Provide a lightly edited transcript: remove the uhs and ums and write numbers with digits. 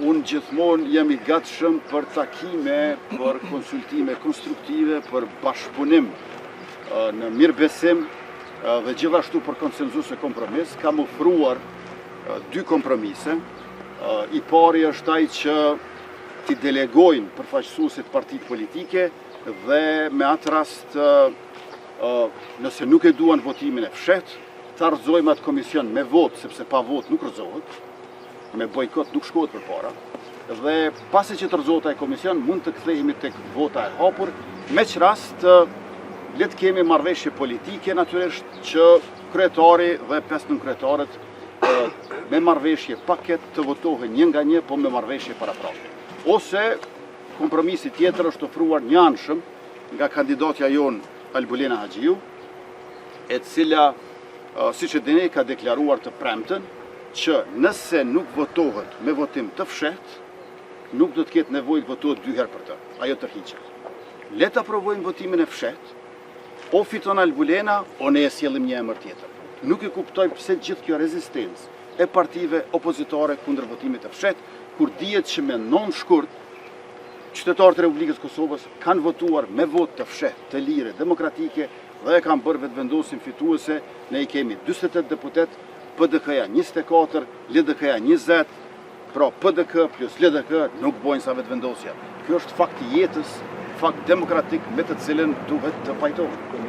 Unë gjithmonë jam I gatshëm për takime, për konsultime konstruktive, për bashkëpunim në mirëbesim dhe gjithashtu për konsenzus e kompromis. Kam ofruar 2 kompromise. I pari është ai që t'i delegojnë përfaqësuesit partit politike dhe me atë rast, nëse nuk e duan votimin e fshehtë, ta rrëzojmë atë komision me vot, sepse pa vot nuk rrëzohet, me bojkot nuk shkohet përpara. Dhe pasi që të rrëzohet ai komision, mund të kthehemi tek vota e hapur, me që rast le të kemi marrëveshje politike natyrisht që kryetari dhe 5 nënkryetarët me marrëveshje paket të votohen një nga një, po me marrëveshje paraprake. Ose kompromisi tjetër është ofruar një anshëm nga kandidatja jon Albulena Haxhiu, e cila, siç e dini, ka deklaruar të premten që nëse nuk votohet me votim të fshehtë, nuk do të ketë nevojë të votohet 2 herë për të. Ajo tërhiqet. Le të aprovojmë votimin e fshehtë, o fiton Albulena, o ne e sjellim një emër tjetër. Nuk e kuptoj pse gjithë kjo rezistencë e partive opozitare kundër votimit të fshehtë, kur dihet që me 9 shkurt qytetarët e Republikës Kosovës kanë votuar me votë të fshehtë, të lire, demokratike dhe e kanë bërë vetëvendosin fituese. Ne I kemi 48 deputet, PDK-ja 24, LDK-ja 20, pra PDK plus LDK nuk bojnë sa vetëvendosja. Kjo është fakt I jetës, fakt demokratik me të cilën duhet të pajtohet.